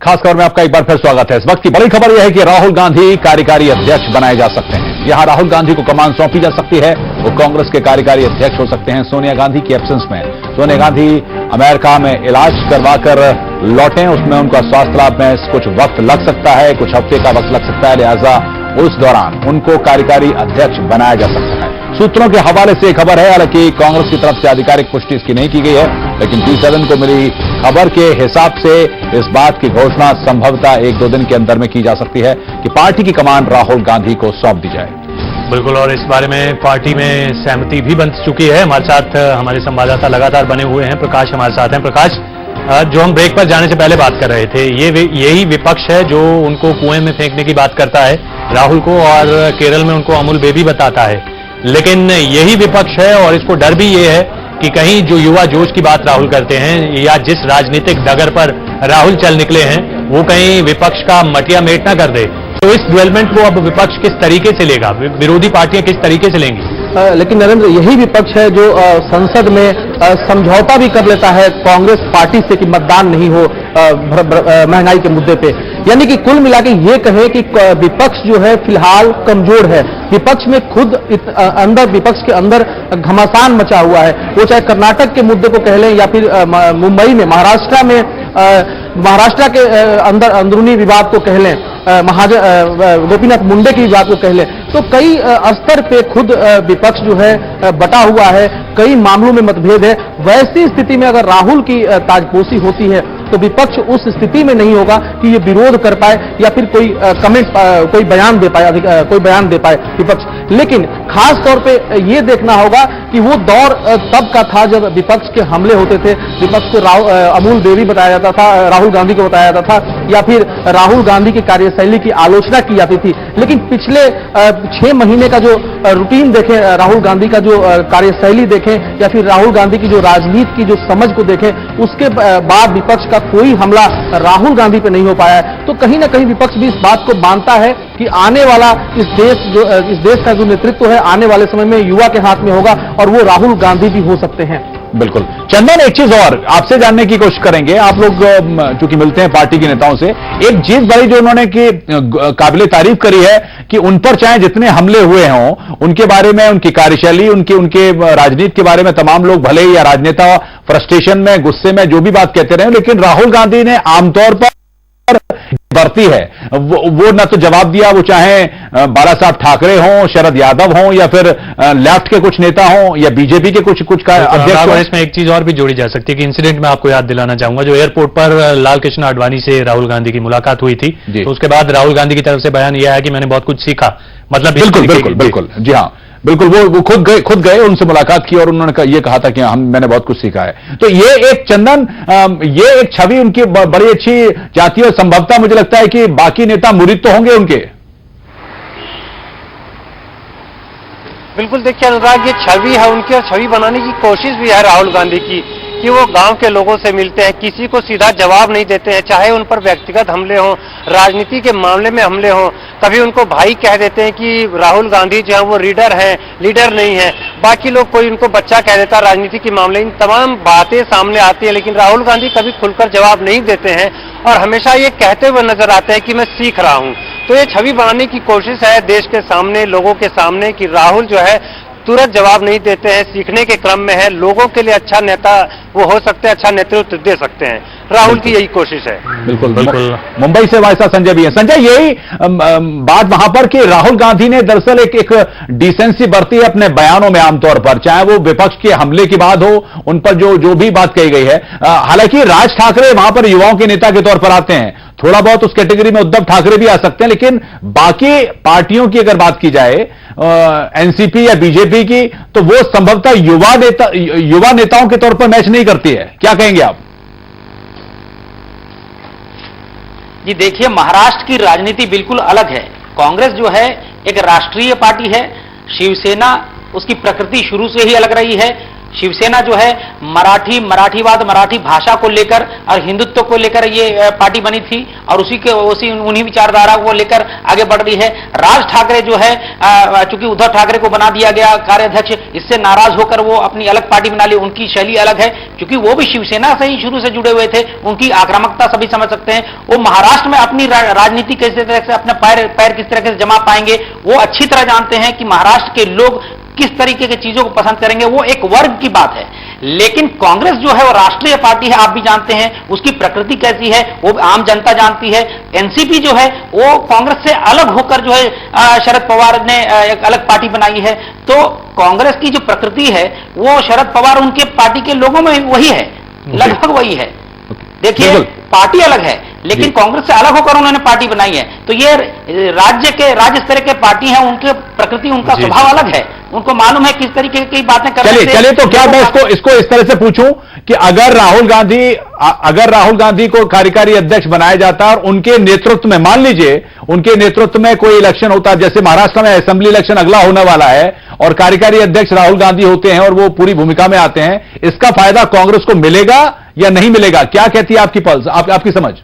खास खबर में आपका एक बार फिर स्वागत है। इस वक्त की बड़ी खबर यह है कि राहुल गांधी कार्यकारी अध्यक्ष बनाए जा सकते हैं। यहां राहुल गांधी को कमान सौंपी जा सकती है। वो कांग्रेस के कार्यकारी अध्यक्ष हो सकते हैं सोनिया गांधी की एब्सेंस में। सोनिया गांधी अमेरिका में इलाज करवाकर लौटे, उसमें उनका स्वास्थ्य लाभ में कुछ वक्त लग सकता है, कुछ हफ्ते का वक्त लग सकता है, लिहाजा उस दौरान उनको कार्यकारी अध्यक्ष बनाया जा सकता है। सूत्रों के हवाले से खबर है, हालांकि कांग्रेस की तरफ से आधिकारिक पुष्टि इसकी नहीं की गई है, लेकिन T7 को मिली खबर के हिसाब से इस बात की घोषणा संभवतः 1-2 दिन के अंदर में की जा सकती है कि पार्टी की कमान राहुल गांधी को सौंप दी जाए। बिल्कुल, और इस बारे में पार्टी में सहमति भी बन चुकी है। हमारे साथ हमारे संवाददाता लगातार बने हुए हैं। प्रकाश हमारे साथ हैं। प्रकाश, जो हम ब्रेक पर जाने से पहले बात कर रहे थे, यही विपक्ष है जो उनको कुएं में फेंकने की बात करता है राहुल को, और केरल में उनको अमूल बेबी बताता है। लेकिन यही विपक्ष है और इसको डर भी ये है कि कहीं जो युवा जोश की बात राहुल करते हैं या जिस राजनीतिक डगर पर राहुल चल निकले हैं, वो कहीं विपक्ष का मटिया मेट ना कर दे। तो इस डेवलपमेंट को अब विपक्ष किस तरीके से लेगा, विरोधी पार्टियां किस तरीके से लेंगी? लेकिन नरेंद्र, यही विपक्ष है जो संसद में समझौता भी कर लेता है कांग्रेस पार्टी से कि मतदान नहीं हो महंगाई के मुद्दे पे। यानी कि कुल मिला के ये कहे कि विपक्ष जो है फिलहाल कमजोर है। विपक्ष में खुद विपक्ष के अंदर घमासान मचा हुआ है। वो चाहे कर्नाटक के मुद्दे को कह लें या फिर मुंबई में महाराष्ट्र के अंदर अंदरूनी विवाद को कह लें, गोपीनाथ मुंडे की विवाद को कह लें, तो कई स्तर पे खुद विपक्ष जो है बटा हुआ है, कई मामलों में मतभेद है। वैसी स्थिति में अगर राहुल की ताजपोशी होती है तो विपक्ष उस स्थिति में नहीं होगा कि ये विरोध कर पाए या फिर कोई कोई बयान दे पाए विपक्ष। लेकिन खास तौर पे ये देखना होगा कि वो दौर तब का था जब विपक्ष के हमले होते थे, विपक्ष को अमूल बेबी बताया जाता था, राहुल गांधी को बताया जाता था, या फिर राहुल गांधी की कार्यशैली की आलोचना की जाती थी। लेकिन पिछले 6 महीने का जो रूटीन देखें, राहुल गांधी का जो कार्यशैली देखें या फिर राहुल गांधी की जो राजनीति की जो समझ को देखें, उसके बाद विपक्ष का कोई हमला राहुल गांधी पे नहीं हो पाया है। तो कहीं ना कहीं विपक्ष भी इस बात को मानता है कि आने वाला इस देश का जो नेतृत्व है आने वाले समय में युवा के हाथ में होगा और वो राहुल गांधी भी हो सकते हैं। बिल्कुल। चंदन, एक चीज और आपसे जानने की कोशिश करेंगे। आप लोग चूंकि मिलते हैं पार्टी के नेताओं से, एक चीज बड़ी जो उन्होंने की काबिले तारीफ करी है कि उन पर चाहे जितने हमले हुए हों, उनके बारे में, उनकी कार्यशैली, उनके राजनीति के बारे में तमाम लोग भले ही या राजनेता फ्रस्ट्रेशन में, गुस्से में जो भी बात कहते रहे, लेकिन राहुल गांधी ने आमतौर पर बरती है वो न तो जवाब दिया, वो चाहे बाला साहब ठाकरे हों, शरद यादव हों, या फिर लेफ्ट के कुछ नेता हों, या बीजेपी के कुछ का अध्यक्ष हों। इसमें एक चीज और भी जोड़ी जा सकती है कि इंसिडेंट में आपको याद दिलाना चाहूंगा, जो एयरपोर्ट पर लाल कृष्ण आडवाणी से राहुल गांधी की मुलाकात हुई थी, तो उसके बाद राहुल गांधी की तरफ से बयान यह है कि मैंने बहुत कुछ सीखा। मतलब बिल्कुल, जी हाँ, बिल्कुल। वो खुद गए, उनसे मुलाकात की और उन्होंने ये कहा था कि मैंने बहुत कुछ सीखा है। तो ये एक चंदन, ये एक छवि उनकी बड़ी अच्छी जाती है और संभवतः मुझे लगता है कि बाकी नेता मुरीद तो होंगे उनके। बिल्कुल, देखिए अनुराग, ये छवि है उनकी और छवि बनाने की कोशिश भी है राहुल गांधी की कि वो गांव के लोगों से मिलते हैं, किसी को सीधा जवाब नहीं देते हैं, चाहे उन पर व्यक्तिगत हमले हों, राजनीति के मामले में हमले हों। कभी उनको भाई कह देते हैं कि राहुल गांधी जो है वो लीडर हैं, लीडर नहीं है। बाकी लोग, कोई उनको बच्चा कह देता राजनीति के मामले। इन तमाम बातें सामने आती है, लेकिन राहुल गांधी कभी खुलकर जवाब नहीं देते हैं और हमेशा ये कहते हुए नजर आते हैं कि मैं सीख रहा हूं। तो ये छवि बनाने की कोशिश है देश के सामने, लोगों के सामने, कि राहुल जो है तुरंत जवाब नहीं देते हैं, सीखने के क्रम में है, लोगों के लिए अच्छा नेता वो हो सकते हैं, अच्छा नेतृत्व दे सकते हैं। राहुल की यही कोशिश है। बिल्कुल। मुंबई से हमारे साथ संजय भी है। संजय, यही बात वहां पर कि राहुल गांधी ने दरअसल एक डिसेंसी बरती है अपने बयानों में आमतौर पर, चाहे वो विपक्ष के हमले की बात हो, उन पर जो भी बात कही गई है। हालांकि राज ठाकरे वहां पर युवाओं के नेता के तौर पर आते हैं, थोड़ा बहुत उस कैटेगरी में उद्धव ठाकरे भी आ सकते हैं, लेकिन बाकी पार्टियों की अगर बात की जाए, एनसीपी या बीजेपी की, तो वो संभवतः युवा नेताओं के तौर पर मैच नहीं करती है। क्या कहेंगे आप? जी देखिए, महाराष्ट्र की राजनीति बिल्कुल अलग है। कांग्रेस जो है एक राष्ट्रीय पार्टी है, शिवसेना उसकी प्रकृति शुरू से ही अलग रही है। शिवसेना जो है मराठीवाद, मराठी भाषा को लेकर और हिंदुत्व को लेकर ये पार्टी बनी थी और उन्हीं विचारधारा को लेकर आगे बढ़ रही है। राज ठाकरे जो है, चूंकि उद्धव ठाकरे को बना दिया गया कार्याध्यक्ष, इससे नाराज होकर वो अपनी अलग पार्टी बना ली। उनकी शैली अलग है, क्योंकि वो भी शिवसेना से ही शुरू से जुड़े हुए थे। उनकी आक्रामकता सभी समझ सकते हैं। वो महाराष्ट्र में अपनी राजनीति किस तरह से, अपने पैर किस तरह से जमा पाएंगे, वो अच्छी तरह जानते हैं कि महाराष्ट्र के लोग किस तरीके की चीजों को पसंद करेंगे। वो एक वर्ग की बात है। लेकिन कांग्रेस जो है वो राष्ट्रीय पार्टी है, आप भी जानते हैं उसकी प्रकृति कैसी है, वो आम जनता जानती है। एनसीपी जो है वो कांग्रेस से अलग होकर जो है शरद पवार ने एक अलग पार्टी बनाई है। तो कांग्रेस की जो प्रकृति है वो शरद पवार उनके पार्टी के लोगों में वही है, लगभग वही है। देखिए, पार्टी अलग है लेकिन कांग्रेस से अलग होकर उन्होंने पार्टी बनाई है। तो ये राज्य स्तर के पार्टी है, उनके प्रकृति, उनका स्वभाव अलग है। उनको मालूम है किस तरीके की बातें करने से। चलिए तो क्या मैं इसको इस तरह से पूछूं कि अगर राहुल गांधी को कार्यकारी अध्यक्ष बनाया जाता और उनके नेतृत्व में, मान लीजिए उनके नेतृत्व में कोई इलेक्शन होता, जैसे महाराष्ट्र में असेंबली इलेक्शन अगला होने वाला है और कार्यकारी अध्यक्ष राहुल गांधी होते हैं और वो पूरी भूमिका में आते हैं, इसका फायदा कांग्रेस को मिलेगा या नहीं मिलेगा? क्या कहती है आपकी पल्स, आपकी समझ?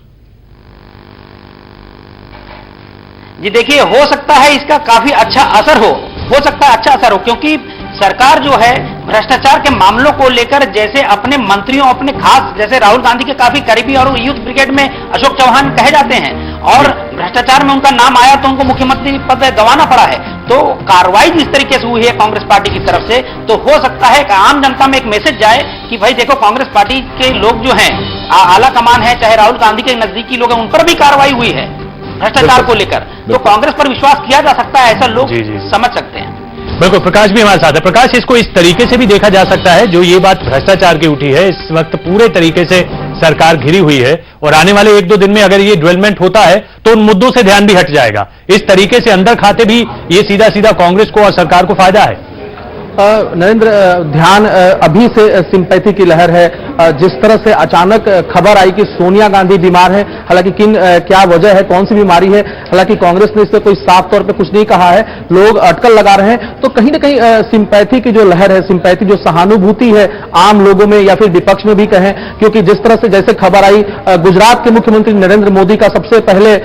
जी देखिए, हो सकता है इसका काफी अच्छा असर हो सकता है अच्छा असर हो, क्योंकि सरकार जो है भ्रष्टाचार के मामलों को लेकर जैसे अपने मंत्रियों, अपने खास, जैसे राहुल गांधी के काफी करीबी और यूथ ब्रिगेड में अशोक चौहान कहे जाते हैं, और भ्रष्टाचार में उनका नाम आया तो उनको मुख्यमंत्री पद गंवाना पड़ा है। तो कार्रवाई जिस तरीके से हुई है कांग्रेस पार्टी की तरफ से, तो हो सकता है कि आम जनता में एक मैसेज जाए कि भाई देखो, कांग्रेस पार्टी के लोग जो हैं, आला कमान है, चाहे राहुल गांधी के नजदीकी लोग हैं, उन पर भी कार्रवाई हुई है भ्रष्टाचार को लेकर। तो कांग्रेस पर विश्वास किया जा सकता है, ऐसा लोग समझ सकते हैं। बिल्कुल, प्रकाश भी हमारे साथ है। प्रकाश, इसको इस तरीके से भी देखा जा सकता है, जो ये बात भ्रष्टाचार की उठी है, इस वक्त पूरे तरीके से सरकार घिरी हुई है और आने वाले 1-2 दिन में अगर ये डेवलपमेंट होता है तो उन मुद्दों से ध्यान भी हट जाएगा। इस तरीके से अंदर खाते भी ये सीधा सीधा कांग्रेस को और सरकार को फायदा है। नरेंद्र, ध्यान अभी से सिंपैथी की लहर है। जिस तरह से अचानक खबर आई कि सोनिया गांधी बीमार है, हालांकि क्या वजह है, कौन सी बीमारी है, हालांकि कांग्रेस ने इस पर कोई साफ तौर पे कुछ नहीं कहा है, लोग अटकल लगा रहे हैं। तो कहीं ना कहीं सिंपैथी की जो लहर है, सिंपैथी जो सहानुभूति है आम लोगों में या फिर विपक्ष में भी कहें, क्योंकि जिस तरह से जैसे खबर आई, गुजरात के मुख्यमंत्री नरेंद्र मोदी का सबसे पहले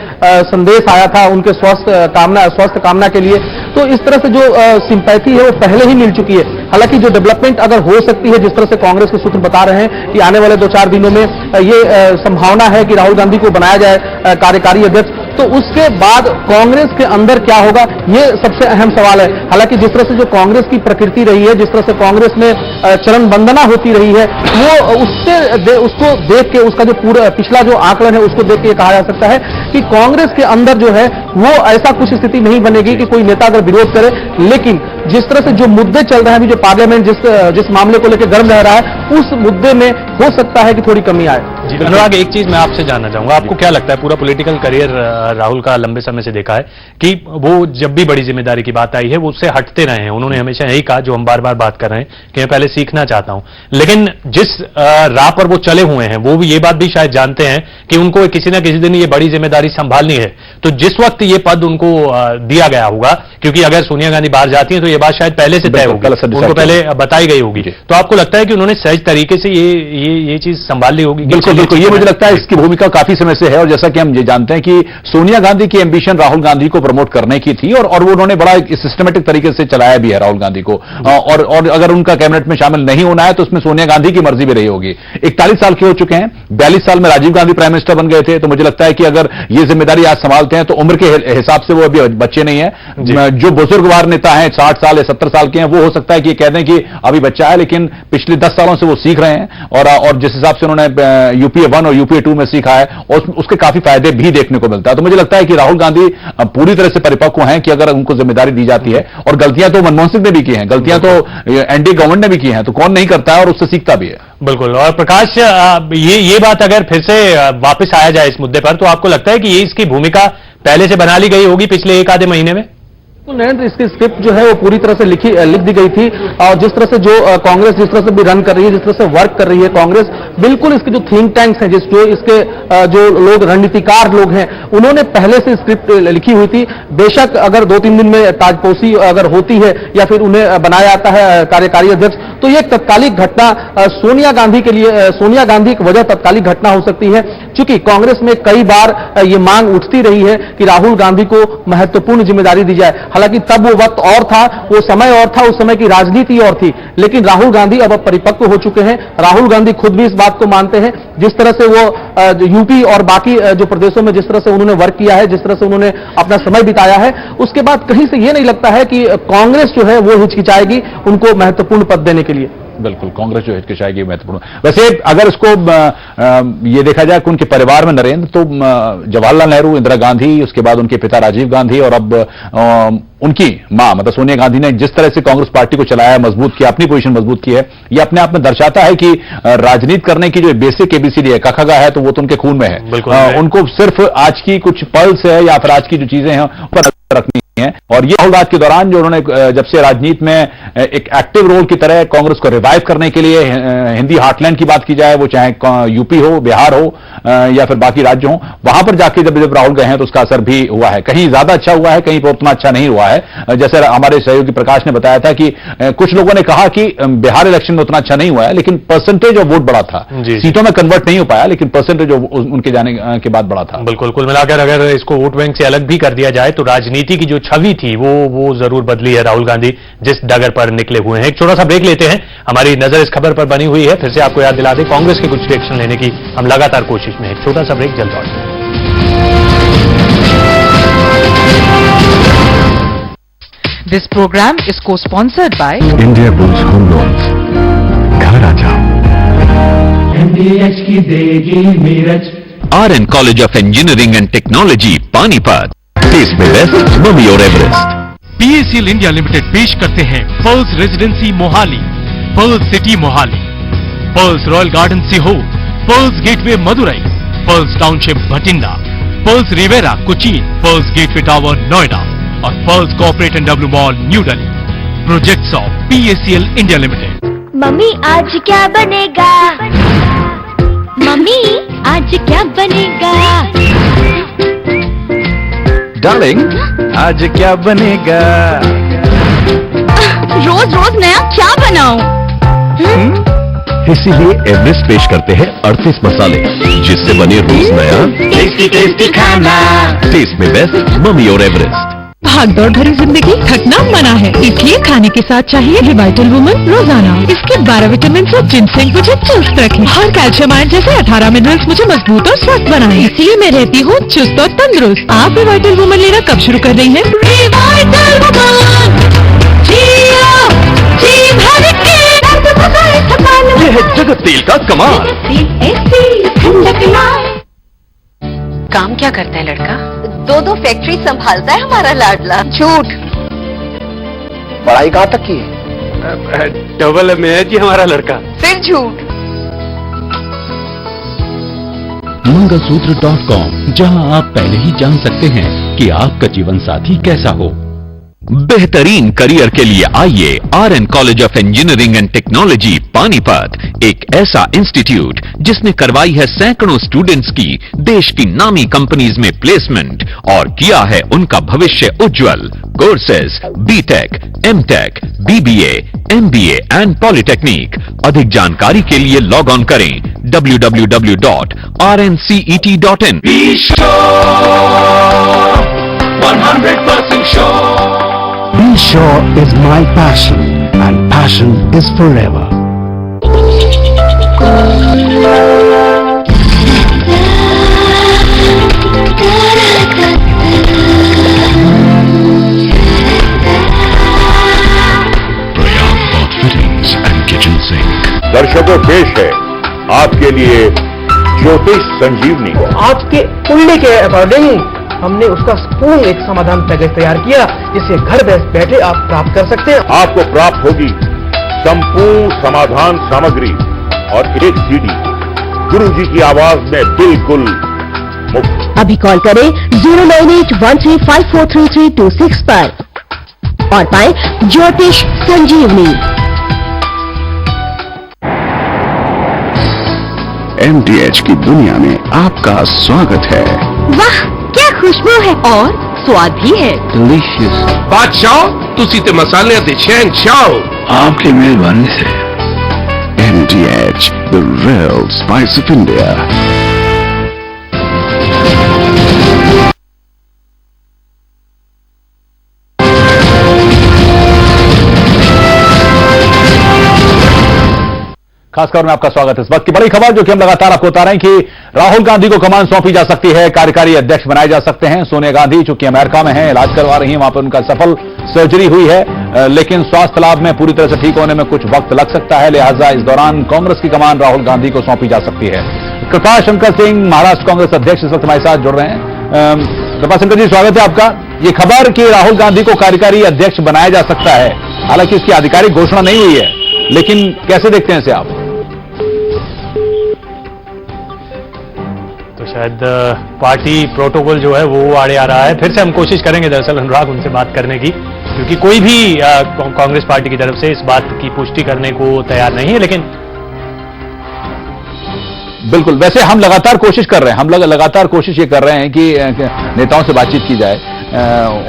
संदेश आया था उनके स्वास्थ्य कामना के लिए। तो इस तरह से जो सिंपैथी है वो पहले ही मिल चुकी है। हालांकि जो डेवलपमेंट अगर हो सकती है, जिस तरह से कांग्रेस के सूत्र बता रहे हैं कि आने वाले 2-4 दिनों में ये संभावना है कि राहुल गांधी को बनाया जाए कार्यकारी अध्यक्ष, तो उसके बाद कांग्रेस के अंदर क्या होगा, ये सबसे अहम सवाल है। हालांकि जिस तरह से जो कांग्रेस की प्रकृति रही है, जिस तरह से कांग्रेस में चरण वंदना होती रही है, वो उसको देख के, उसका जो पूरा पिछला जो आंकलन है उसको देख के कहा जा सकता है कि कांग्रेस के अंदर जो है वो ऐसा कुछ स्थिति नहीं बनेगी कि कोई नेता अगर विरोध करे। लेकिन जिस तरह से जो मुद्दे चल रहे हैं अभी, जो पार्लियामेंट जिस मामले को लेकर गर्म रह रहा है, उस मुद्दे में हो सकता है कि थोड़ी कमी आए। अनुराग, एक चीज मैं आपसे जानना चाहूंगा, आपको क्या लगता है, पूरा पॉलिटिकल करियर राहुल का लंबे समय से देखा है कि वो जब भी बड़ी जिम्मेदारी की बात आई है वो उससे हटते रहे हैं। उन्होंने हमेशा यही कहा, जो हम बार बार बात कर रहे हैं, कि मैं पहले सीखना चाहता हूं। लेकिन जिस राह पर वो चले हुए हैं, वो भी ये बात भी शायद जानते हैं कि उनको किसी ना किसी दिन ये बड़ी जिम्मेदारी संभालनी है। तो जिस वक्त ये पद उनको दिया गया होगा, क्योंकि अगर सोनिया गांधी बाहर जाती है तो ये बात शायद पहले से तय होगी, उनको पहले बताई गई होगी, तो आपको लगता है कि उन्होंने सहज तरीके से ये चीज संभाल ली होगी? बिल्कुल, ये मुझे लगता है इसकी भूमिका काफी समय से है। और जैसा कि हम ये जानते हैं कि सोनिया गांधी की एम्बिशन राहुल गांधी को प्रमोट करने की थी और वो उन्होंने बड़ा सिस्टमेटिक तरीके से चलाया भी है राहुल गांधी को। और अगर उनका कैबिनेट में शामिल नहीं होना है तो उसमें सोनिया गांधी की मर्जी भी रही होगी। 41 साल के हो चुके हैं, 42 साल में राजीव गांधी प्राइम मिनिस्टर बन गए थे। तो मुझे लगता है कि अगर ये जिम्मेदारी आज संभालते हैं तो उम्र के हिसाब से वो अभी बच्चे नहीं है। जो बुजुर्गवार नेता हैं, 60 साल या 70 साल के हैं, वो हो सकता है कि कह दें कि अभी बच्चा है, लेकिन पिछले 10 सालों से वो सीख रहे हैं और जिस हिसाब से उन्होंने यूपीए 1 और यूपीए 2 में सीखा है, और उसके काफी फायदे भी देखने को मिलता है। तो मुझे लगता है कि राहुल गांधी पूरी तरह से परिपक्व हैं कि अगर उनको जिम्मेदारी दी जाती है, और गलतियां तो मनमोहन सिंह ने भी की हैं, गलतियां तो एनडीए गवर्नमेंट ने भी की हैं, तो कौन नहीं करता है और उससे सीखता भी है। बिल्कुल। और प्रकाश, ये बात अगर फिर से वापस आया जाए इस मुद्दे पर, तो आपको लगता है कि ये इसकी भूमिका पहले से बना ली गई होगी पिछले 1 आधे महीने में? नरेंद्र, इसकी स्क्रिप्ट जो है वो पूरी तरह से लिख दी गई थी और जिस तरह से जो कांग्रेस जिस तरह से भी रन कर रही है, जिस तरह से वर्क कर रही है कांग्रेस, बिल्कुल इसके जो थिंक टैंक्स हैं, जो इसके जो लोग रणनीतिकार लोग हैं, उन्होंने पहले से स्क्रिप्ट लिखी हुई थी। बेशक अगर 2-3 दिन में ताजपोशी अगर होती है या फिर उन्हें बनाया जाता है कार्यकारी अध्यक्ष, तो ये एक तत्कालिक घटना सोनिया गांधी के लिए, सोनिया गांधी की वजह तत्कालिक घटना हो सकती है, क्योंकि कांग्रेस में कई बार ये मांग उठती रही है कि राहुल गांधी को महत्वपूर्ण जिम्मेदारी दी जाए। हालांकि तब वो वक्त और था, वो समय और था, उस समय की राजनीति और थी, लेकिन राहुल गांधी अब परिपक्व हो चुके हैं। राहुल गांधी खुद भी इस बात को मानते हैं। जिस तरह से वो यूपी और बाकी जो प्रदेशों में जिस तरह से उन्होंने वर्क किया है, जिस तरह से उन्होंने अपना समय बिताया है, उसके बाद कहीं से ये नहीं लगता है कि कांग्रेस जो है वो हिचकिचाएगी उनको महत्वपूर्ण पद देने के लिए। बिल्कुल, कांग्रेस जो हिचकिचाएगी महत्वपूर्ण। वैसे अगर इसको ये देखा जाए कि उनके परिवार में नरेंद्र, तो जवाहरलाल नेहरू, इंदिरा गांधी, उसके बाद उनके पिता राजीव गांधी और अब उनकी मां मतलब सोनिया गांधी ने जिस तरह से कांग्रेस पार्टी को चलाया, मजबूत किया, अपनी पोजीशन मजबूत की है, ये अपने आप में दर्शाता है कि राजनीति करने की जो बेसिक एबीसीडी है, कखगा है, तो वो तो उनके खून में है। उनको सिर्फ आज की कुछ पल्स है या फिर आज की जो चीजें हैं पर रखनी है। और ये राहुल गांधी के दौरान जो उन्होंने जब से राजनीति में एक एक्टिव रोल की तरह कांग्रेस को रिवाइव करने के लिए, हिंदी हार्टलैंड की बात की जाए, वो चाहे यूपी हो, बिहार हो या फिर बाकी राज्य हो, वहां पर जाके जब राहुल गए हैं तो उसका असर भी हुआ है। कहीं ज्यादा अच्छा हुआ है, कहीं पर उतना अच्छा नहीं हुआ है। जैसे हमारे सहयोगी प्रकाश ने बताया था कि कुछ लोगों ने कहा कि बिहार इलेक्शन में उतना अच्छा नहीं हुआ है, लेकिन परसेंटेज ऑफ वोट बड़ा था, सीटों में कन्वर्ट नहीं हो पाया, लेकिन परसेंटेज उनके जाने के बाद बड़ा था। बिल्कुल, कुल मिलाकर अगर इसको वोट बैंक से अलग भी कर दिया जाए तो राजनीति की जो छवि थी वो जरूर बदली है राहुल गांधी जिस डगर पर निकले हुए हैं। एक छोटा सा ब्रेक लेते हैं, हमारी नजर इस खबर पर बनी हुई है। फिर से आपको याद दिला दें, कांग्रेस के कुछ रिएक्शन लेने की हम लगातार कोशिश में हैं। एक छोटा सा ब्रेक, जल्द लौटते हैं। This program is co-sponsored by India Bulls Home Loans. घर आ जाओ। MDH की देगी मीरज। RN College of Engineering and Technology, Panipat. देश में बेस्ट ममी और एवरेस्ट। PACL इंडिया लिमिटेड पेश करते हैं Pearls residency Mohali, Pearls city Mohali, Pearls royal garden Sehore, Pearls gateway Madurai, Pearls township Bathinda, Pearls riviera Cochin, Pearls gateway tower Noida और Pearls corporate and W mall New Delhi. Projects of PACL India limited. Mummy आज क्या बनेगा? Mummy आज क्या बनेगा? डार्लिंग, आज क्या बनेगा? रोज रोज नया क्या बनाऊं? इसीलिए एवरेस्ट पेश करते हैं 38 मसाले, जिससे बने रोज नया टेस्टी टेस्टी खाना। टेस्ट में बेस्ट ममी और एवरेस्ट। भागदौड़ भरी जिंदगी थकना मना है, इसलिए खाने के साथ चाहिए रिवाइटल वुमन रोजाना। इसके 12 विटामिन से जिनसेंग मुझे चुस्त रखे और कैल्शियम आयरन जैसे 18 मिनरल्स मुझे मजबूत और स्वस्थ बनाए, इसलिए मैं रहती हूँ चुस्त और तंदुरुस्त। आप रिवाइटल वुमन लेना कब शुरू कर रही हैं? रिवाइटल वुमन, यह है जगत तेल का कमाल। काम क्या करता है लड़का? 2 फैक्ट्री संभालता है हमारा लाडला। झूठ। पढ़ाई कहाँ तक की है? डबल में है जी हमारा लड़का। फिर झूठ। मंगलसूत्र.com, जहां आप पहले ही जान सकते हैं कि आपका जीवन साथी कैसा हो। बेहतरीन करियर के लिए आइए RN college of engineering and technology, Panipat, एक ऐसा इंस्टीट्यूट जिसने करवाई है सैकड़ों स्टूडेंट्स की देश की नामी कंपनीज में प्लेसमेंट और किया है उनका भविष्य उज्जवल। Courses BTech, MTech, BBA, MBA and polytechnic. अधिक जानकारी के लिए लॉग ऑन करें www.rncet.in। 100% sure. Be sure is my passion, and passion is forever. Prayag pot fittings and kitchen sink. दर्शकों, पेश है आपके लिए ज्योतिष संजीवनी। आपके उल्ले के अकॉर्डिंग हमने उसका पूर्ण एक समाधान पैकेज तैयार किया, जिसे घर बैठे आप प्राप्त कर सकते हैं। आपको प्राप्त होगी संपूर्ण समाधान सामग्री और एक CD गुरुजी की आवाज में बिल्कुल मुफ्त। अभी कॉल करें 09813543326 पर। और पाए ज्योतिष संजीवनी। MTH की दुनिया में आपका स्वागत है। वाह क्या खुशबू है और स्वाद भी है। डिलीशियस। बादशाह तुसी ते मसाले ते शहंशाह आपकी मेहरबानी से। MTH, the real spice of India. खास खबर में आपका स्वागत है। इस वक्त की बड़ी खबर जो कि हम लगातार आपको बता रहे हैं कि राहुल गांधी को कमान सौंपी जा सकती है, कार्यकारी अध्यक्ष बनाए जा सकते हैं। सोनिया गांधी चूंकि अमेरिका में हैं, इलाज करवा रही हैं, वहां पर उनका सफल सर्जरी हुई है, लेकिन स्वास्थ्य लाभ में पूरी तरह से ठीक होने में कुछ वक्त लग सकता है। लिहाजा इस दौरान कांग्रेस की कमान राहुल गांधी को सौंपी जा सकती है। कृपा शंकर सिंह महाराष्ट्र कांग्रेस अध्यक्ष इस वक्त हमारे साथ जुड़ रहे हैं। कृपा शंकर जी, स्वागत है आपका। ये खबर कि राहुल गांधी को कार्यकारी अध्यक्ष बनाया जा सकता है, हालांकि इसकी आधिकारिक घोषणा नहीं हुई है, लेकिन कैसे देखते हैं इसे आप? तो शायद पार्टी प्रोटोकॉल जो है वो आड़े आ रहा है। फिर से हम कोशिश करेंगे दरअसल अनुराग उनसे बात करने की, क्योंकि कोई भी कांग्रेस पार्टी की तरफ से इस बात की पुष्टि करने को तैयार नहीं है। लेकिन बिल्कुल, वैसे हम लगातार कोशिश कर रहे हैं, हम लगातार कोशिश ये कर रहे हैं कि नेताओं से बातचीत की जाए,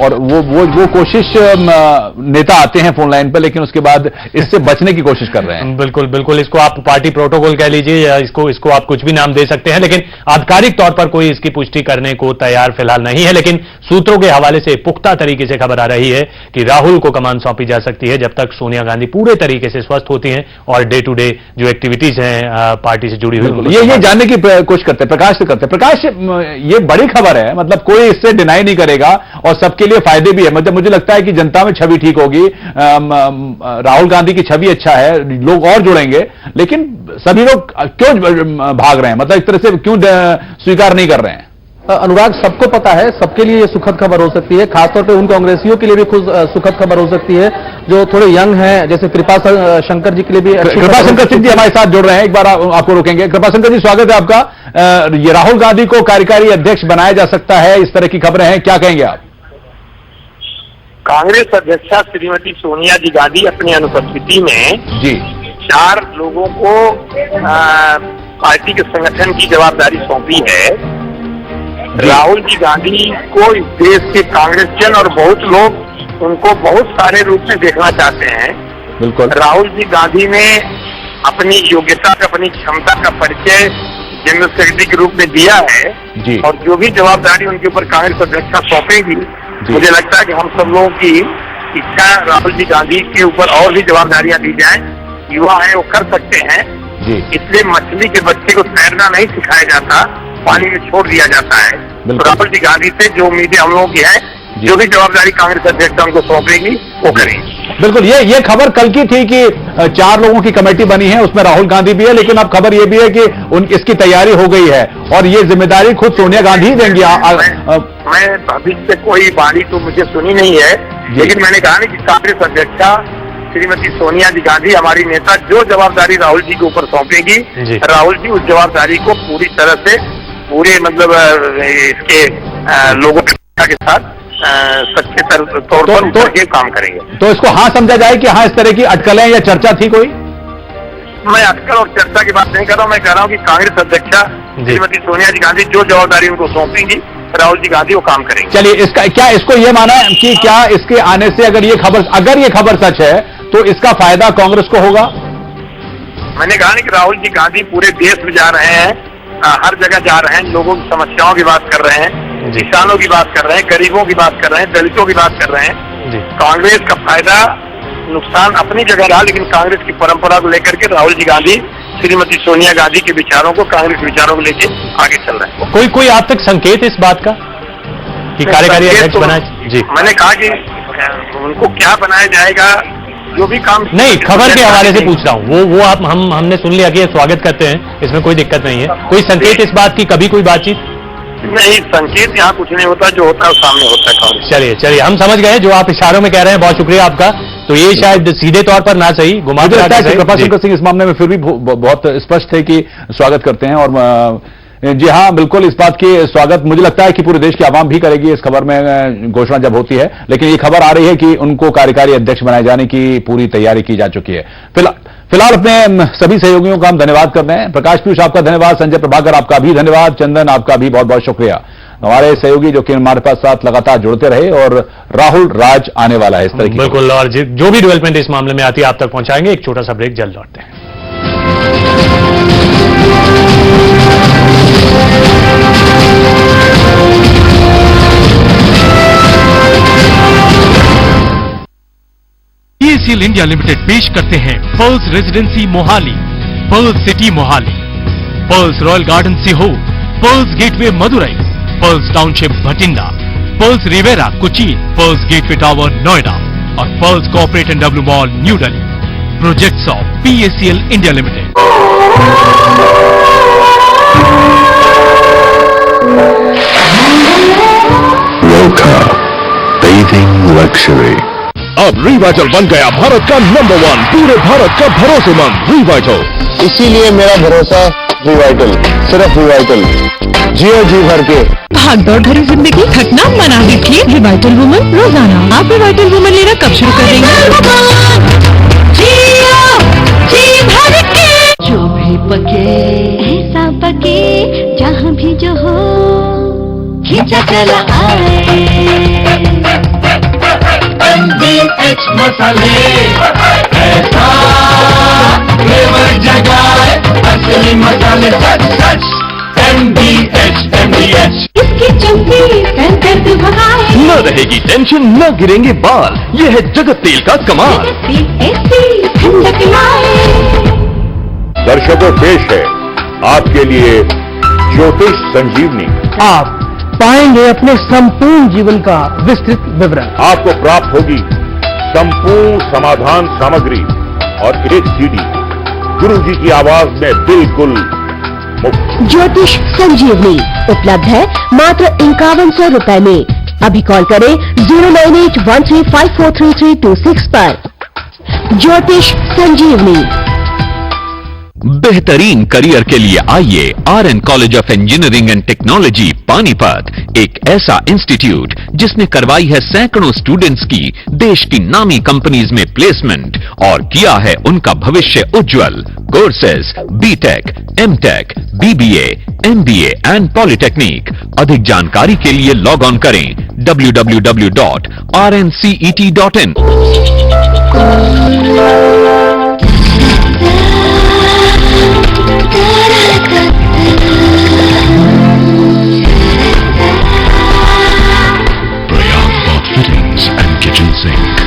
और वो कोशिश नेता आते हैं फोन लाइन पर, लेकिन उसके बाद इससे बचने की कोशिश कर रहे हैं। बिल्कुल बिल्कुल, इसको आप पार्टी प्रोटोकॉल कह लीजिए या इसको आप कुछ भी नाम दे सकते हैं, लेकिन आधिकारिक तौर पर कोई इसकी पुष्टि करने को तैयार फिलहाल नहीं है। लेकिन सूत्रों के हवाले से पुख्ता तरीके से खबर आ रही है कि राहुल को कमान सौंपी जा सकती है जब तक सोनिया गांधी पूरे तरीके से स्वस्थ होती हैं और डे टू डे जो एक्टिविटीज हैं पार्टी से जुड़ी हुई ये जानने की कोशिश करते हैं, प्रकाश से करते हैं। प्रकाश, ये बड़ी खबर है, मतलब कोई इससे डिनाई नहीं करेगा और सबके लिए फायदे भी है। मतलब मुझे लगता है कि जनता में छवि ठीक होगी, राहुल गांधी की छवि अच्छा है, लोग और जुड़ेंगे, लेकिन सभी लोग क्यों भाग रहे हैं, मतलब इस तरह से क्यों स्वीकार नहीं कर रहे हैं? अनुराग, सबको पता है, सबके लिए ये सुखद खबर हो सकती है, खासतौर पे उन कांग्रेसियों के लिए भी खुद सुखद खबर हो सकती है जो थोड़े यंग हैं, जैसे कृपा शंकर जी के लिए भी। कृपा शंकर सिंह जी हमारे साथ जुड़ रहे हैं, एक बार आपको रोकेंगे। कृपा शंकर जी, स्वागत है आपका। ये राहुल गांधी को कार्यकारी अध्यक्ष बनाया जा सकता है, इस तरह की खबरें हैं, क्या कहेंगे आप? कांग्रेस अध्यक्षा श्रीमती सोनिया जी गांधी अपनी अनुपस्थिति में जी 4 लोगों को पार्टी के संगठन की जवाबदारी सौंपी है। राहुल जी गांधी को इस देश के कांग्रेस जन और बहुत लोग उनको बहुत सारे रूप में देखना चाहते हैं। बिल्कुल, राहुल जी गांधी ने अपनी योग्यता का, अपनी क्षमता का परिचय जनरल सेक्रेटरी के रूप में दिया है जी। और जो भी जवाबदारी उनके ऊपर कांग्रेस अध्यक्षा सौंपेगी, मुझे लगता है कि हम सब लोगों की इच्छा राहुल जी गांधी के ऊपर और भी जवाबदारियां दी जाएं। युवा है, वो कर सकते हैं। इसलिए मछली के बच्चे को तैरना नहीं सिखाया जाता, पानी में छोड़ दिया जाता है। तो राहुल जी गांधी से जो उम्मीदें हम लोगों की है, जो भी जवाबदारी कांग्रेस अध्यक्ष उनको सौंपेगी वो करेंगे। बिल्कुल, ये खबर कल की थी कि 4 लोगों की कमेटी बनी है, उसमें राहुल गांधी भी है, लेकिन अब खबर ये भी है कि इसकी तैयारी हो गई है और ये जिम्मेदारी खुद सोनिया गांधी ही देंगी। मैं भविष्य से कोई बाणी तो मुझे सुनी नहीं है, लेकिन मैंने कहा ना कि कांग्रेस अध्यक्षा श्रीमती सोनिया जी गांधी, हमारी नेता, जो जवाबदारी राहुल जी के ऊपर सौंपेगी, राहुल जी उस जवाबदारी को पूरी तरह से पूरे मतलब इसके लोगों के साथ सच्चे तौर पर के काम करेंगे। तो इसको हाँ समझा जाए कि हाँ इस तरह की अटकलें या चर्चा थी कोई? मैं अटकल और चर्चा की बात नहीं कर रहा हूँ, मैं कह रहा हूँ कि कांग्रेस अध्यक्षा श्रीमती सोनिया जी गांधी जो जवाबदारी उनको सौंपेंगी, राहुल जी गांधी वो काम करेंगे। चलिए, इसको ये माना कि क्या इसके आने से अगर ये खबर सच है तो इसका फायदा कांग्रेस को होगा? मैंने कहा कि राहुल जी गांधी पूरे देश में जा रहे हैं, हर जगह जा रहे हैं, लोगों की समस्याओं की बात कर रहे हैं, किसानों की बात कर रहे हैं, गरीबों की बात कर रहे हैं, दलितों की बात कर रहे हैं। कांग्रेस का फायदा नुकसान अपनी जगह रहा, लेकिन कांग्रेस की परंपरा को लेकर के राहुल जी गांधी श्रीमती सोनिया गांधी के विचारों को, कांग्रेस विचारों को लेकर आगे चल रहे हैं। कोई आप तक संकेत इस बात का कि कार्यकारी अध्यक्ष बनाए? जी, मैंने कहा कि उनको क्या बनाया जाएगा, जो भी काम नहीं, खबर के हवाले से पूछ रहा हूँ। वो आप हमने सुन लिया कि स्वागत करते हैं, इसमें कोई दिक्कत नहीं है। कोई संकेत इस बात की, कभी कोई बातचीत? नहीं, संकेत यहाँ कुछ नहीं होता, जो होता है सामने होता है। चलिए हम समझ गए जो आप इशारों में कह रहे हैं, बहुत शुक्रिया आपका। तो ये शायद सीधे तौर पर ना सही, घुमा कृपा शंकर सिंह इस मामले में फिर भी बहुत स्पष्ट है कि स्वागत करते हैं और जी हाँ, बिल्कुल इस बात की स्वागत मुझे लगता है कि पूरे देश की आवाम भी करेगी इस खबर में घोषणा जब होती है, लेकिन ये खबर आ रही है कि उनको कार्यकारी अध्यक्ष बनाए जाने की पूरी तैयारी की जा चुकी है। फिलहाल अपने सभी सहयोगियों का हम धन्यवाद करते हैं। प्रकाश पीयूष आपका धन्यवाद, संजय प्रभाकर आपका भी धन्यवाद, चंदन आपका भी बहुत बहुत शुक्रिया। हमारे सहयोगी जो कि हमारे पास साथ लगातार जुड़ते रहे, और राहुल राज आने वाला है इस तरह की। बिल्कुल, और जो भी डेवलपमेंट इस मामले में आती है आप तक पहुंचाएंगे। एक छोटा सा ब्रेक, जल्द लौटते हैं। PACL इंडिया लिमिटेड पेश करते हैं Pearls residency Mohali, Pearls city Mohali, Pearls royal garden Sehore, Pearls gateway Madurai, Pearls township Bathinda, Pearls riviera Cochin, Pearls gateway tower Noida और Pearls corporate and W mall New Delhi. Projects of PACL India limited. Bathing luxury. अब Revital बन गया भारत का number 1, पूरे भारत का भरोसेमंद Revital. इसीलिए मेरा भरोसा रिवाइटल, सिर्फ रिवाइटल, जियो जी भर के। भागदौड़ भरी जिंदगी, थकना मना, इसलिए रिवाइटल वुमन रोजाना। आप रिवाइटल वुमन लेना कब शुरू कर देंगे? जो भी पके ऐसा पके, जहाँ भी जो हो खींचा चला आए। MDH मसाले ऐसा फ्लेवर जगाए, असली मसाले सच सच। MDH इसकी चमकी दर्द भगाए। न रहेगी टेंशन, न गिरेंगे बाल, ये है जगत तेल का कमाल। ऐसी ठंडक लाए। दर्शकों पेश है आपके लिए ज्योतिष संजीवनी। आप पाएंगे अपने संपूर्ण जीवन का विस्तृत विवरण। आपको प्राप्त होगी संपूर्ण समाधान सामग्री और एक CD गुरु जी की आवाज में बिल्कुल मुफ्त। ज्योतिष संजीवनी उपलब्ध है मात्र 5100 रुपए में। अभी कॉल करें 09813543326 पर। ज्योतिष संजीवनी। बेहतरीन करियर के लिए आइए RN college of engineering and technology Panipat, एक ऐसा इंस्टीट्यूट जिसने करवाई है सैकड़ों स्टूडेंट्स की देश की नामी कंपनीज में प्लेसमेंट और किया है उनका भविष्य उज्जवल। Courses BTech, MTech, BBA, MBA and polytechnic. अधिक जानकारी के लिए लॉग ऑन करें www.rncet.in।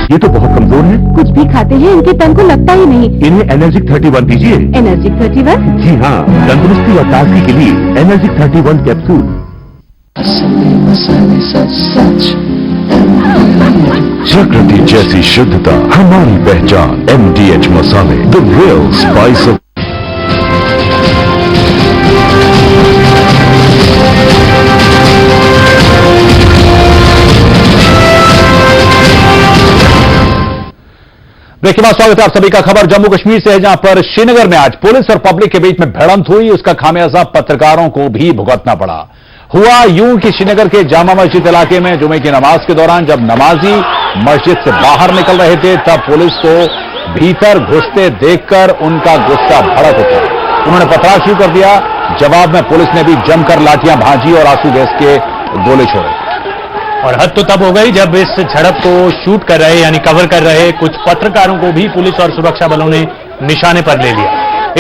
ये तो बहुत कमजोर है। कुछ भी खाते हैं इनके तन को लगता ही नहीं। इन्हें एनर्जिक 31 दीजिए। एनर्जिक 31? जी हाँ, तंदुरुस्ती और ताजगी के लिए एनर्जिक 31 कैप्सूल। प्रकृति जैसी शुद्धता हमारी पहचान। MDH मसाले, the real spice of. Break के बाद स्वागत है आप सभी का। खबर जम्मू कश्मीर से है, जहां पर श्रीनगर में आज पुलिस और पब्लिक के बीच में भिड़ंत हुई। उसका खामियाजा पत्रकारों को भी भुगतना पड़ा। हुआ यूं कि श्रीनगर के जामा मस्जिद इलाके में जुमे की नमाज के दौरान जब नमाजी मस्जिद से बाहर निकल रहे थे, तब पुलिस को भीतर घुसते देखकर उनका गुस्सा भड़क उठा। उन्होंने पथराव शुरू कर दिया। जवाब में पुलिस ने भी जमकर लाठियां भांजी और आंसू गैस के गोले छोड़े। और हद तो तब हो गई जब इस झड़प को शूट कर रहे यानी कवर कर रहे कुछ पत्रकारों को भी पुलिस और सुरक्षा बलों ने निशाने पर ले लिया।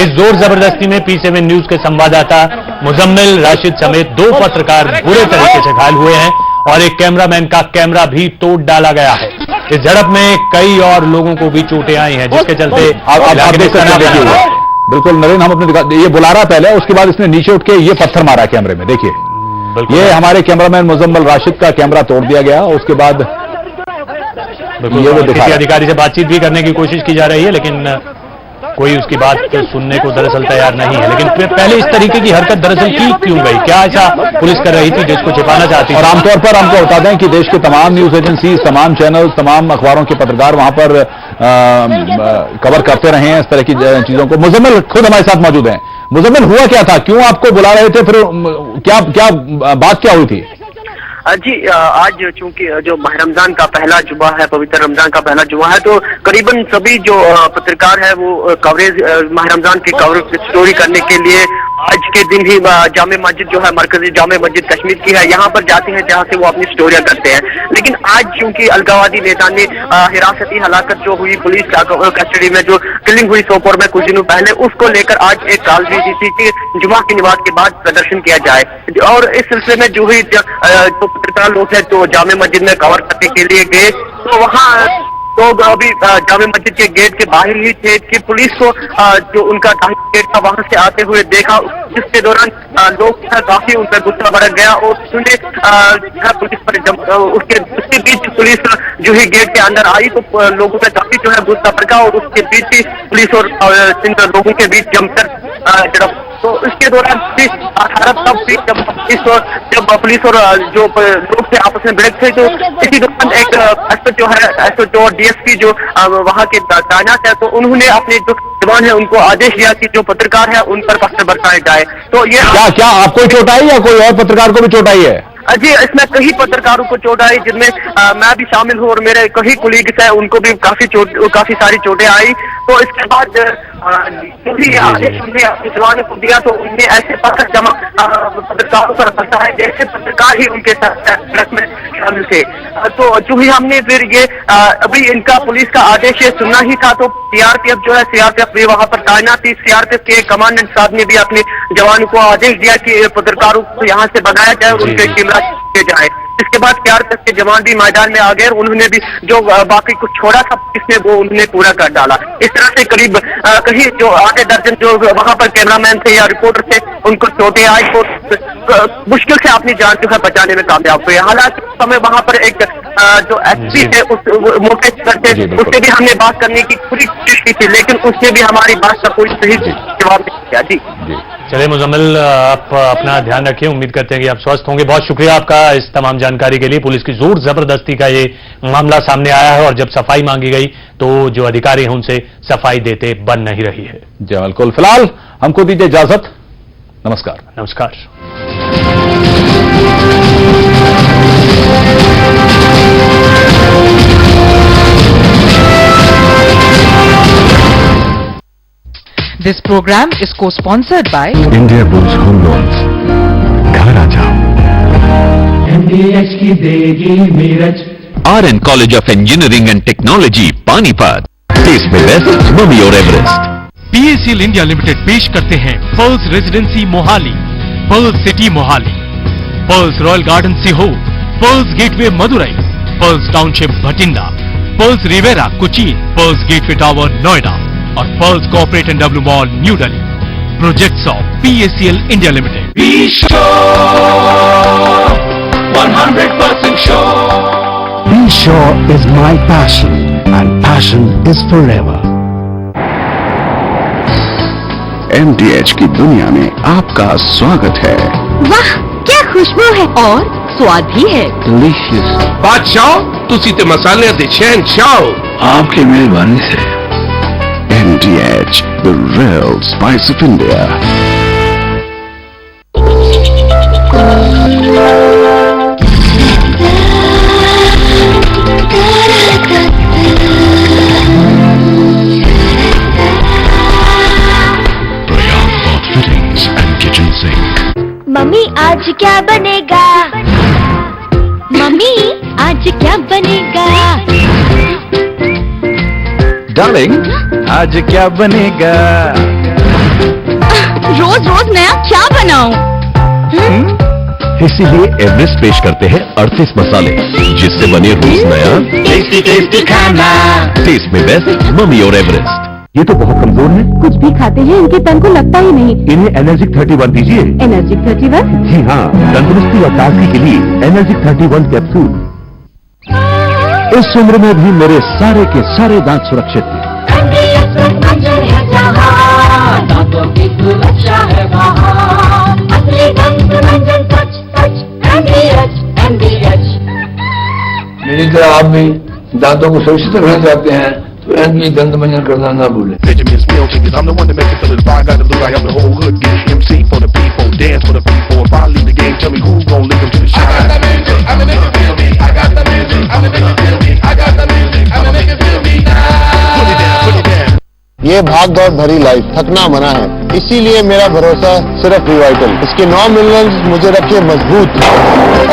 इस जोर जबरदस्ती में P7 न्यूज के संवाददाता मुजम्मिल राशिद समेत 2 पत्रकार बुरे तरीके से घायल हुए हैं और एक कैमरामैन का कैमरा भी तोड़ डाला गया है। इस झड़प में कई और लोगों को भी चोटें आई हैं, जिसके चलते बिल्कुल नरेंद्र, हम अपने ये बुला रहा पहले, उसके बाद इसने नीचे उठ के ये पत्थर मारा कैमरे में। देखिए, ये हमारे कैमरामैन मुजम्मिल राशिद का कैमरा तोड़ दिया गया। उसके बाद ये वो किसी अधिकारी से बातचीत भी करने की कोशिश की जा रही है, लेकिन कोई उसकी बात सुनने को दरअसल तैयार नहीं है। लेकिन पहले इस तरीके की हरकत दरअसल की क्यों गई? क्या ऐसा पुलिस कर रही थी जिसको छिपाना चाहती थी? और आमतौर पर हमको बता दें कि देश के तमाम न्यूज एजेंसी, तमाम चैनल, तमाम अखबारों के पत्रकार वहां पर कवर करते रहे हैं इस तरह की चीजों को। मुजम्मिल खुद हमारे साथ मौजूद हैं। मुजम्मिल, हुआ क्या था? क्यों आपको बुला रहे थे? फिर क्या बात क्या हुई थी? जी, आज चूंकि जो माह रमजान का पहला जुमा है, पवित्र रमजान का पहला जुमा है, तो करीबन सभी जो पत्रकार है वो कवरेज माह रमजान की कवरेज स्टोरी करने के लिए आज के दिन ही जामे मस्जिद जो है, मरकजी जामे मस्जिद कश्मीर की है, यहाँ पर जाते हैं जहाँ से वो अपनी स्टोरियां करते हैं। लेकिन आज चूंकि अलगावादी नेता ने हिरासती हलाकत जो हुई पुलिस कस्टडी में, जो किलिंग हुई सोपोर में कुछ दिनों पहले, उसको लेकर आज एक कॉल दी थी कि जुमा की नमाज के बाद प्रदर्शन किया जाए। और इस सिलसिले में जो हुई जो पत्रकार लोग हैं जो जामे मस्जिद में कवर करने के लिए गए, तो वहाँ तो अभी जामे मस्जिद के गेट के बाहर ही थे कि पुलिस को जो उनका गेट था वहां से आते हुए देखा, जिसके दौरान लोग काफी उन पर गुस्सा भड़क गया और सुने पुलिस पर उसके बीच पुलिस जो ही गेट के अंदर आई तो लोगों का काफी जो है गुस्सा भड़का और उसके बीच ही पुलिस और लोगों के बीच जमकर झड़प। तो इसके दौरान जब पुलिस और जो लोग थे आपस में भिड़े थे, तो इसी दौरान एक एसओ जो डीएसपी जो वहाँ के तैनात है, तो उन्होंने अपने जो जवान है उनको आदेश दिया कि जो पत्रकार है उन पर पत्थर बरसाए जाए। तो ये क्या आपको चोट आई या कोई और पत्रकार को भी चोट आई है? जी, इसमें कई पत्रकारों को चोट आई, जिनमें मैं भी शामिल हूँ और मेरे कई कोलीग्स हैं, उनको भी काफी सारी चोटें आई। तो इसके बाद आदेश उन्हें अपने जवानों को दिया तो उन्हें ऐसे पत्थर जमा पत्रकारों पर बरसाए जैसे पत्रकार ही उनके साथ में शामिल थे। तो जो ही हमने फिर ये अभी इनका पुलिस का आदेश ये सुनना ही था, तो सीआरपीएफ जो है, सीआरपीएफ भी वहाँ पर तैनात थी। सीआरपीएफ के कमांडेंट साहब ने भी अपने जवानों को आदेश दिया कि पत्रकारों को यहाँ से भगाया जाए और उनके शिमला किए जाए। इसके बाद सीआरपीएफ के जवान भी मैदान में आ गए और उन्होंने भी जो बाकी कुछ छोड़ा था इसने वो उन्होंने पूरा कर डाला। इस तरह से करीब कहीं जो आधे दर्जन जो वहाँ पर कैमरामैन थे या रिपोर्टर थे उनको चोटें आई तो मुश्किल से अपनी जान जो है बचाने में कामयाब हुए। हालांकि समय वहाँ पर एक जो एसपी थे उस मौके करते उससे भी हमने बात करने की पूरी कोशिश की थी, लेकिन उसने भी हमारी बात का कोई सही जवाब नहीं दिया। जी चलिए मुजम्मिल, आप अपना ध्यान रखिए, उम्मीद करते हैं कि आप स्वस्थ होंगे। बहुत शुक्रिया आपका इस तमाम जानकारी के लिए। पुलिस की जोर जबरदस्ती का ये मामला सामने आया है और जब सफाई मांगी गई तो जो अधिकारी हैं उनसे सफाई देते बन नहीं रही है। जी बिल्कुल, फिलहाल हमको दीजिए इजाजत। नमस्कार। नमस्कार। This program is co-sponsored by India Bulls Home Loans। घर आ जाओ। MDH की देगी मीरज। RN College of Engineering and Technology Panipat. Test में बेस्ट ममी और एवरेस्ट। PACL इंडिया लिमिटेड पेश करते हैं Pearls residency Mohali, Pearls city Mohali, Pearls royal garden Sehore, Pearls gateway Madurai, Pearls township Bathinda, Pearls riviera Cochin, Pearls gateway tower Noida और Pearls corporate and W mall New Delhi. Projects of PACL India limited. Be sure 100% sure। Be sure is my passion and passion is forever। MDH की दुनिया में आपका स्वागत है। वाह क्या खुशबू है और स्वाद भी है। डिलीशियस। बादशाह तुसी ते मसाले दे शहंशाह। आपकी मेहरबानी से। MDH, the real spice of India। Priyanka Fittings and Kitchen Sink। Mummy आज क्या बनेगा? मम्मी आज क्या बनेगा? डार्लिंग आज क्या बनेगा? रोज रोज नया क्या बनाऊं? इसीलिए एवरेस्ट पेश करते हैं 38 मसाले, जिससे बने रोज नया टेस्टी टेस्टी खाना। टेस्ट में बेस्ट ममी और एवरेस्ट। ये तो बहुत कमजोर है, कुछ भी खाते हैं इनके तन को लगता ही नहीं। इन्हें एनर्जिक 31 दीजिए। एनर्जिक 31? जी हाँ, तंदुरुस्ती और ताजगी के लिए एनर्जिक 31 कैप्सूल। इस उम्र में भी मेरे सारे के सारे दांत सुरक्षित हैं। दांतों की सुरक्षा है वहाँ, असली दंत मंजन टच टच MDH। मेरी तरह आप भी दांतों को सुरक्षित रखना चाहते हैं तो आदमी गंद मंजन करना ना भूले। Benjamin's meal tickets, I'm the one that makes it feel as I got to look, I help the whole hood get MC for the people, dance for the people. If I leave the game, tell me who gon' lead them to the shine. I got the music, I'ma make it feel me. I got the music, I'ma make it feel me. I got the music, I'ma make it feel me now. Put it down, put it down. ये भाग दौड़ भरी life थकना मना है, इसीलिए मेरा भरोसा सिर्फ रिवाइटल। इसके 9 मिनरल्स मुझे रखे मजबूत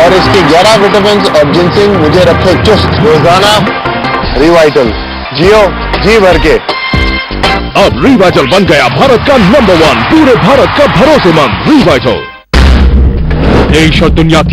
और इसके 11 विटामिन और जिंसिंग मुझे रखे चुस्त। रोजाना रिवाइटल, जियो जी भर के। अब रिवाइटल बन गया भारत का नंबर 1, पूरे भारत का भरोसेमंद रिवाइटल। देश और दुनिया की